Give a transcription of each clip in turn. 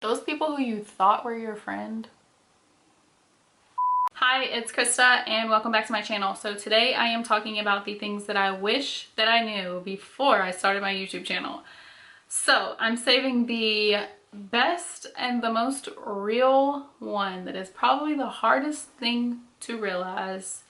Those people who you thought were your friend. Hi, it's Krista and welcome back to my channel. So today I am talking about the things that I wish that I knew before I started my YouTube channel. So I'm saving the best and the most real one that is probably the hardest thing to realize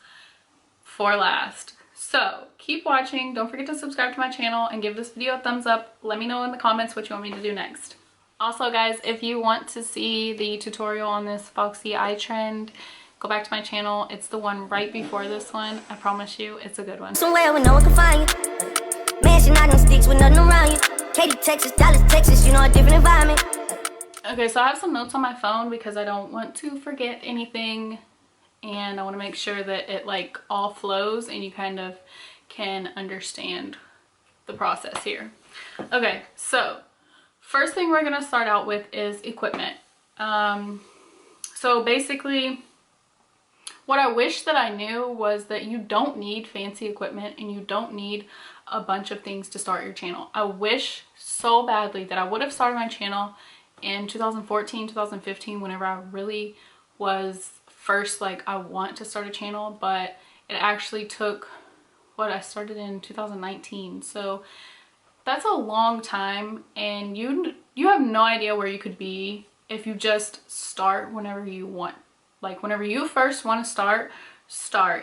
for last. So keep watching. Don't forget to subscribe to my channel and give this video a thumbs up. Let me know in the comments what you want me to do next. Also guys, if you want to see the tutorial on this Foxy eye trend, go back to my channel. It's the one right before this one. I promise you, it's a good one. Somewhere where no one can find you. Mansion out on sticks with nothing around you. Katy, Texas, Dallas, Texas, you know, a different environment. Okay, so I have some notes on my phone because I don't want to forget anything. And I want to make sure that it like all flows and you kind of can understand the process here. Okay, so first thing we're going to start out with is equipment. So basically what I wish that I knew was that you don't need fancy equipment and you don't need a bunch of things to start your channel. I wish so badly that I would have started my channel in 2014, 2015, whenever I really was first like I want to start a channel, but it actually took what I started in 2019. So that's a long time and you have no idea where you could be if you just start whenever you want. Like whenever you first want to start.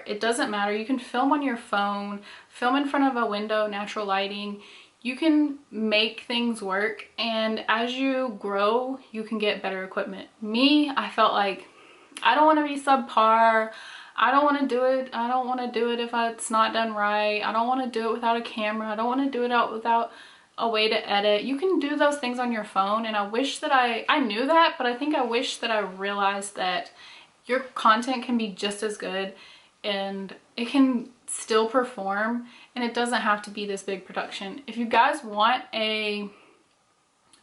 It doesn't matter. You can film on your phone, film in front of a window, natural lighting. You can make things work, and as you grow you can get better equipment. Me, I felt like I don't want to be subpar. I don't want to do it. I don't want to do it if it's not done right. I don't want to do it without a camera. I don't want to do it without a way to edit. You can do those things on your phone, and I wish that I knew that, but I think I wish that I realized that your content can be just as good and it can still perform, and it doesn't have to be this big production. If you guys want a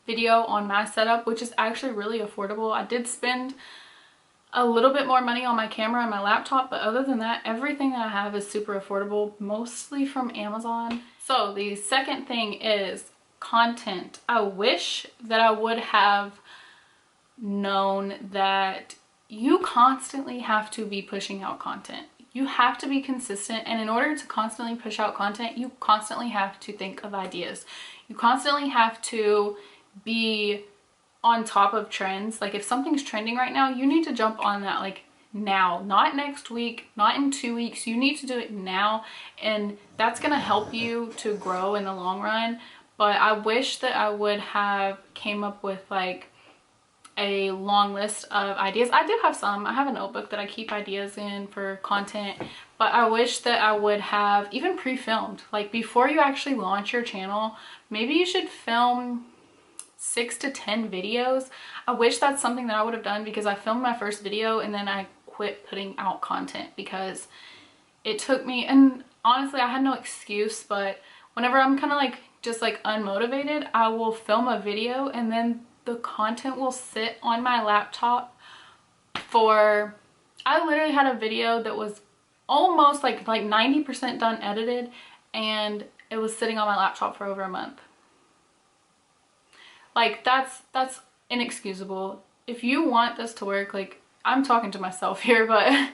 video on my setup, which is actually really affordable, I did spend a little bit more money on my camera and my laptop, but other than that, everything that I have is super affordable, mostly from Amazon. So the second thing is content. I wish that I would have known that you constantly have to be pushing out content. You have to be consistent, and in order to constantly push out content, you constantly have to think of ideas. You constantly have to be on top of trends. Like if something's trending right now, you need to jump on that like now, not next week, not in 2 weeks. You need to do it now, and that's gonna help you to grow in the long run. But I wish that I would have came up with like a long list of ideas. I do have some. I have a notebook that I keep ideas in for content, but I wish that I would have even pre-filmed. Like before you actually launch your channel, maybe you should film 6 to 10 videos. I wish that's something that I would have done, because I filmed my first video and then I quit putting out content because it took me, and honestly I had no excuse, but whenever I'm kind of like just like unmotivated, I will film a video and then the content will sit on my laptop for, I literally had a video that was almost like 90% done edited, and it was sitting on my laptop for over a month. Like that's inexcusable. If you want this to work, like I'm talking to myself here, but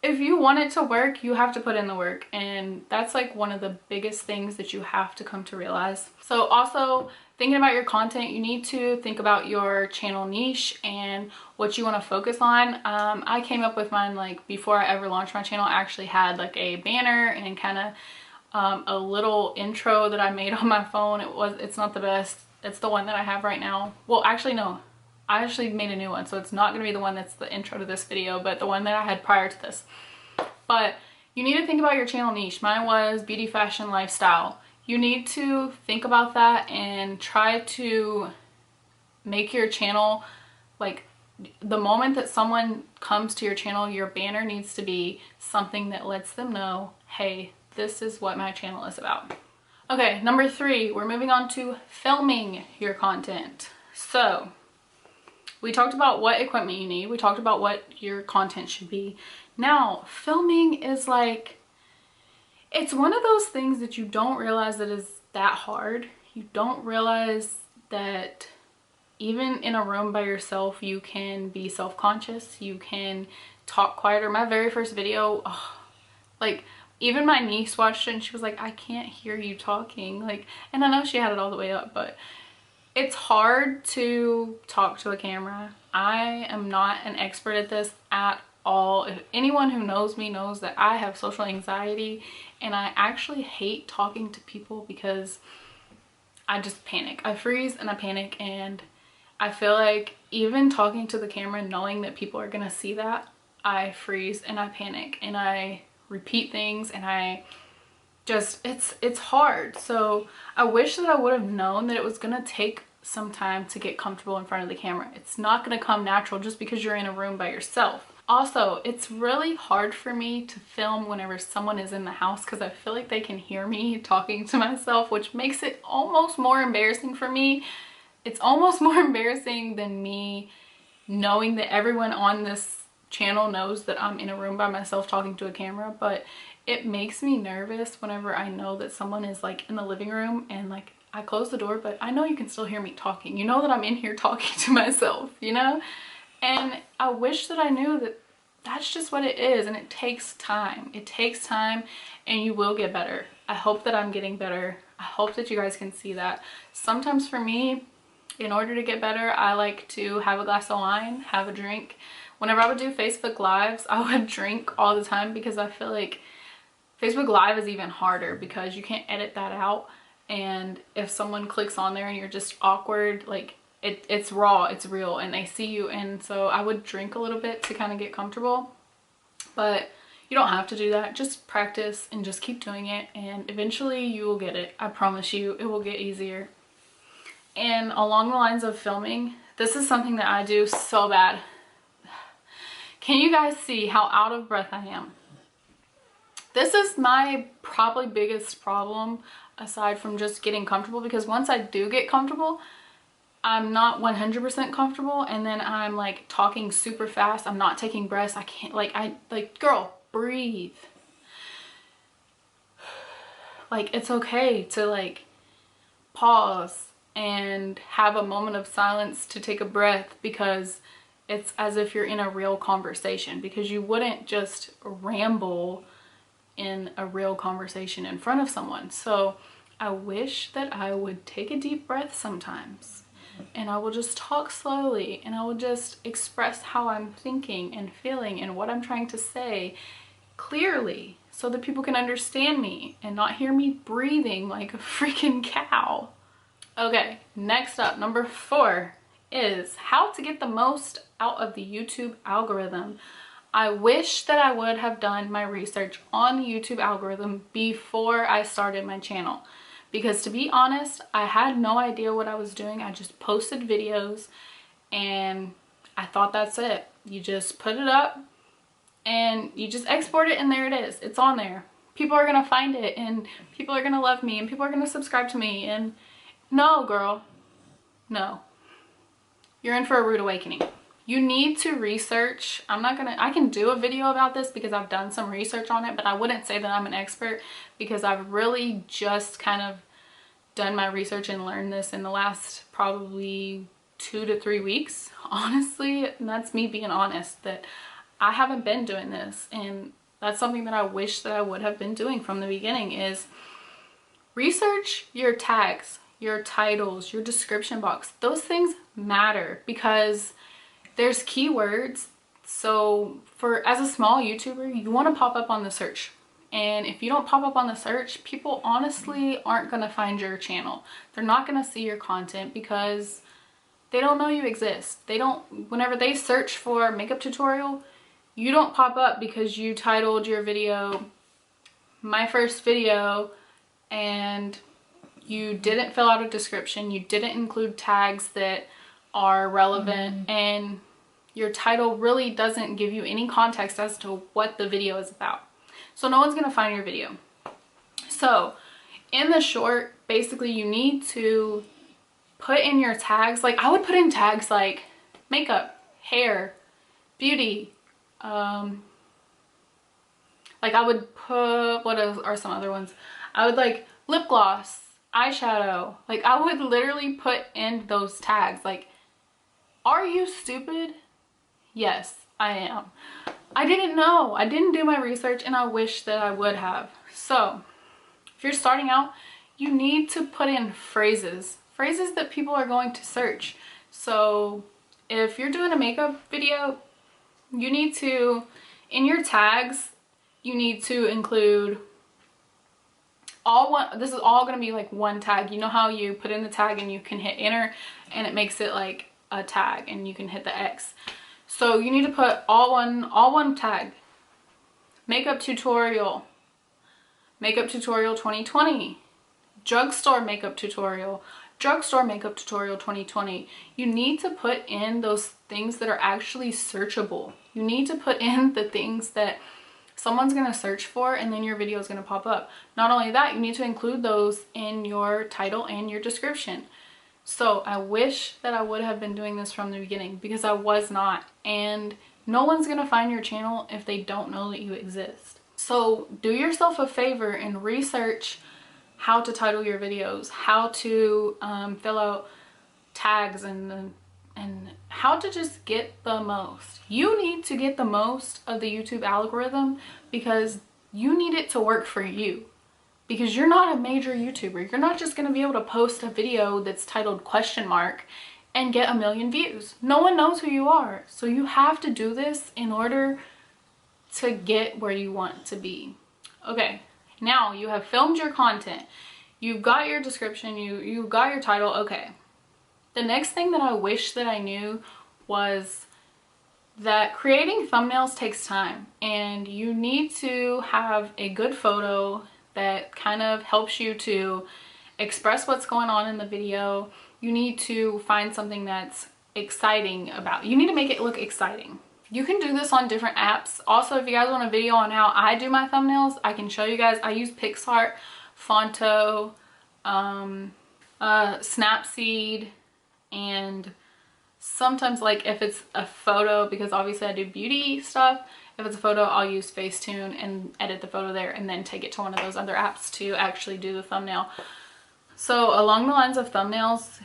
if you want it to work, you have to put in the work, and that's like one of the biggest things that you have to come to realize. So also thinking about your content, you need to think about your channel niche and what you want to focus on. I came up with mine like before I ever launched my channel. I actually had like a banner and kind of a little intro that I made on my phone. It's not the best. It's the one that I have right now. Well, actually no, I actually made a new one, so it's not going to be the one that's the intro to this video, but the one that I had prior to this. But you need to think about your channel niche. Mine was beauty, fashion, lifestyle. You need to think about that and try to make your channel, like the moment that someone comes to your channel, your banner needs to be something that lets them know, hey, this is what my channel is about. Okay, number 3, we're moving on to filming your content. So we talked about what equipment you need. We talked about what your content should be. Now, filming is like, it's one of those things that you don't realize that is that hard. You don't realize that even in a room by yourself, you can be self-conscious, you can talk quieter. My very first video, oh, like even my niece watched it and she was like, I can't hear you talking. Like, and I know she had it all the way up, but it's hard to talk to a camera. I am not an expert at this at all. If anyone who knows me knows that I have social anxiety, and I actually hate talking to people because I just panic. I freeze and I panic, and I feel like even talking to the camera, knowing that people are gonna see that, I freeze and I panic and I repeat things, and I just, it's hard. So I wish that I would have known that it was gonna take some time to get comfortable in front of the camera. It's not gonna come natural just because you're in a room by yourself. Also, it's really hard for me to film whenever someone is in the house because I feel like they can hear me talking to myself, which makes it almost more embarrassing for me. It's almost more embarrassing than me knowing that everyone on this channel knows that I'm in a room by myself talking to a camera, but it makes me nervous whenever I know that someone is like in the living room and like I close the door, but I know you can still hear me talking. You know that I'm in here talking to myself, you know? And I wish that I knew that that's just what it is, and it takes time. It takes time, and you will get better. I hope that I'm getting better. I hope that you guys can see that. Sometimes for me, in order to get better, I like to have a glass of wine, have a drink. Whenever I would do Facebook Lives, I would drink all the time because I feel like Facebook Live is even harder because you can't edit that out. And if someone clicks on there and you're just awkward, like it's raw, it's real, and they see you. And so I would drink a little bit to kind of get comfortable, but you don't have to do that. Just practice and just keep doing it, and eventually you will get it. I promise you, it will get easier. And along the lines of filming, this is something that I do so bad. Can you guys see how out of breath I am? This is my probably biggest problem aside from just getting comfortable, because once I do get comfortable, I'm not 100% comfortable, and then I'm like talking super fast. I'm not taking breaths. I can't, like, girl, breathe. Like, it's okay to like pause and have a moment of silence to take a breath, because it's as if you're in a real conversation, because you wouldn't just ramble in a real conversation in front of someone. So I wish that I would take a deep breath sometimes, and I will just talk slowly, and I will just express how I'm thinking and feeling and what I'm trying to say clearly so that people can understand me and not hear me breathing like a freaking cow. Okay, next up, number 4 is how to get the most out of the YouTube algorithm. I wish that I would have done my research on the YouTube algorithm before I started my channel, because to be honest, I had no idea what I was doing. I just posted videos and I thought that's it. You just put it up and you just export it, and there it is. It's on there. People are gonna find it, and people are gonna love me, and people are gonna subscribe to me. And no, girl, no. You're in for a rude awakening. You need to research. I can do a video about this because I've done some research on it, but I wouldn't say that I'm an expert because I've really just kind of done my research and learned this in the last probably 2 to 3 weeks, honestly. And that's me being honest, that I haven't been doing this, and that's something that I wish that I would have been doing from the beginning, is research your tags, your titles, your description box. Those things matter because there's keywords. So as a small YouTuber, you want to pop up on the search. And if you don't pop up on the search, people honestly aren't going to find your channel. They're not going to see your content because they don't know you exist. Whenever they search for makeup tutorial, you don't pop up because you titled your video "My First Video" and you didn't fill out a description, you didn't include tags that are relevant, and your title really doesn't give you any context as to what the video is about. So no one's gonna find your video. So in the short, basically you need to put in your tags. Like I would put in tags like makeup, hair, beauty, like I would put, what are some other ones? I would like lip gloss, eyeshadow. Like I would literally put in those tags. Like Are you stupid? Yes, I am. I didn't know. I didn't do my research, and I wish that I would have. So if you're starting out, you need to put in phrases that people are going to search. So if you're doing a makeup video, you need to, in your tags, you need to include this is all going to be like one tag. You know how you put in the tag and you can hit enter and it makes it like a tag, and you can hit the X. So you need to put all one tag. Makeup tutorial 2020, drugstore makeup tutorial 2020. You need to put in those things that are actually searchable. You need to put in the things that someone's going to search for, and then your video is going to pop up. Not only that, you need to include those in your title and your description. So I wish that I would have been doing this from the beginning, because I was not. And no one's going to find your channel if they don't know that you exist. So do yourself a favor and research how to title your videos, how to fill out tags, and how to just get the most. You need to get the most of the YouTube algorithm, because you need it to work for you. Because you're not a major YouTuber. You're not just going to be able to post a video that's titled ? And get 1 million views. No one knows who you are. So you have to do this in order to get where you want to be. Okay, now you have filmed your content. You've got your description. You've got your title. Okay. The next thing that I wish that I knew was that creating thumbnails takes time, and you need to have a good photo that kind of helps you to express what's going on in the video. You need to find something that's exciting about. You need to make it look exciting. You can do this on different apps. Also, if you guys want a video on how I do my thumbnails, I can show you guys. I use PicsArt, Fonto, Snapseed, and sometimes, like, if it's a photo, because obviously I do beauty stuff, if it's a photo, I'll use Facetune and edit the photo there, and then take it to one of those other apps to actually do the thumbnail. So along the lines of thumbnails,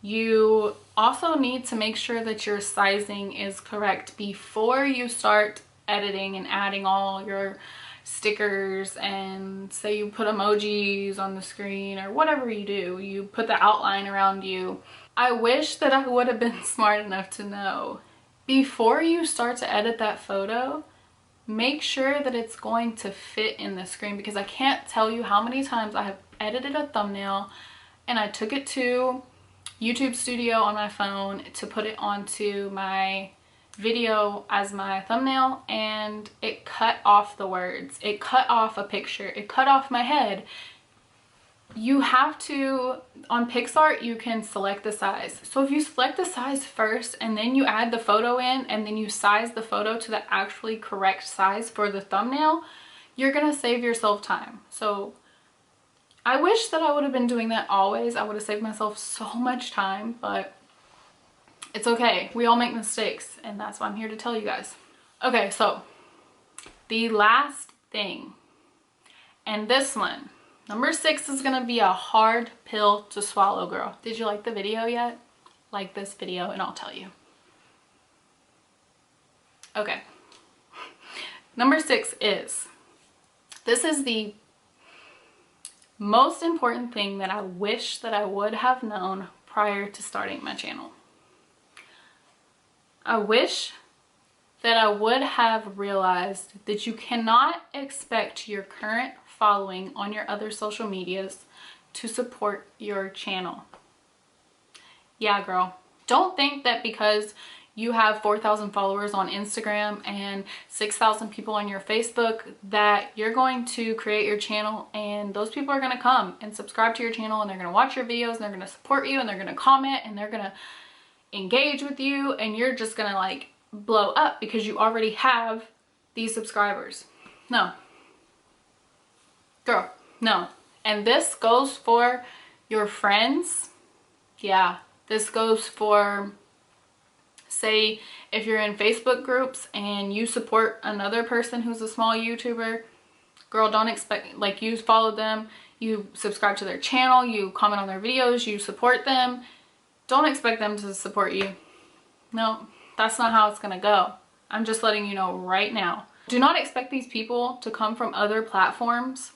you also need to make sure that your sizing is correct before you start editing and adding all your stickers, and say you put emojis on the screen or whatever you do, you put the outline around you. I wish that I would have been smart enough to know before you start to edit that photo, make sure that it's going to fit in the screen, because I can't tell you how many times I have edited a thumbnail and I took it to YouTube Studio on my phone to put it onto my video as my thumbnail, and it cut off the words, it cut off a picture, it cut off my head. You have to, on PicsArt, you can select the size. So if you select the size first and then you add the photo in, and then you size the photo to the actually correct size for the thumbnail, you're gonna save yourself time. So I wish that I would have been doing that always. I would have saved myself so much time, but it's okay. We all make mistakes, and that's why I'm here to tell you guys. Okay, so the last thing, and this one, number 6, is gonna be a hard pill to swallow, girl. Did you like the video yet? Like this video and I'll tell you. Okay. Number 6 is, this is the most important thing that I wish that I would have known prior to starting my channel. I wish that I would have realized that you cannot expect your current following on your other social medias to support your channel. Yeah, girl. Don't think that because you have 4,000 followers on Instagram and 6,000 people on your Facebook that you're going to create your channel and those people are going to come and subscribe to your channel, and they're going to watch your videos, and they're going to support you, and they're going to comment, and they're going to engage with you, and you're just going to like blow up because you already have these subscribers. No. Girl, no. And this goes for your friends. Yeah, this goes for, say, if you're in Facebook groups and you support another person who's a small YouTuber, girl, don't expect, like, you follow them, you subscribe to their channel, you comment on their videos, you support them. Don't expect them to support you. No, that's not how it's gonna go. I'm just letting you know right now. Do not expect these people to come from other platforms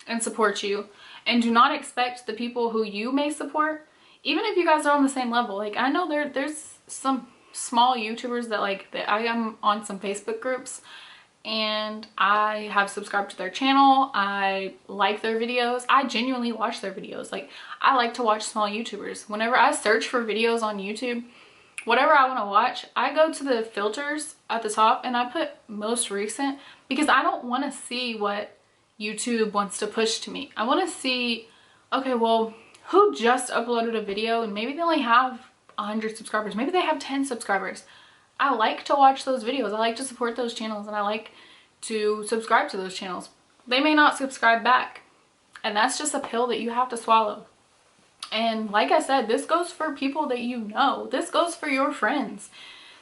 and support you. And do not expect the people who you may support, even if you guys are on the same level. Like, I know there's some small YouTubers that I am on some Facebook groups and I have subscribed to their channel. I like their videos. I genuinely watch their videos. Like, I like to watch small YouTubers. Whenever I search for videos on YouTube, whatever I want to watch, I go to the filters at the top and I put most recent, because I don't want to see what YouTube wants to push to me. I want to see, okay, well, who just uploaded a video and maybe they only have 100 subscribers. Maybe they have 10 subscribers. I like to watch those videos. I like to support those channels and I like to subscribe to those channels. They may not subscribe back, and that's just a pill that you have to swallow. And like I said, this goes for people that you know. This goes for your friends.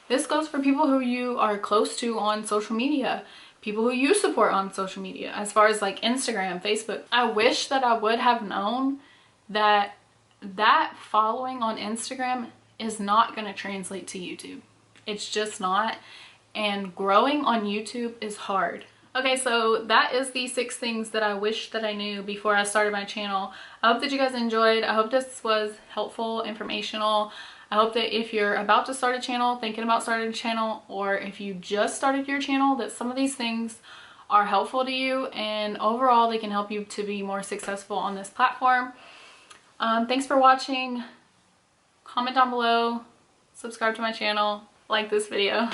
This goes for people who you are close to on social media, people who you support on social media, as far as like Instagram, Facebook. I wish that I would have known that that following on Instagram is not going to translate to YouTube. It's just not. And growing on YouTube is hard. Okay, so that is the 6 things that I wish that I knew before I started my channel. I hope that you guys enjoyed. I hope this was helpful, informational. I hope that if you're about to start a channel, thinking about starting a channel, or if you just started your channel, that some of these things are helpful to you and overall they can help you to be more successful on this platform. Thanks for watching. Comment down below, subscribe to my channel, like this video.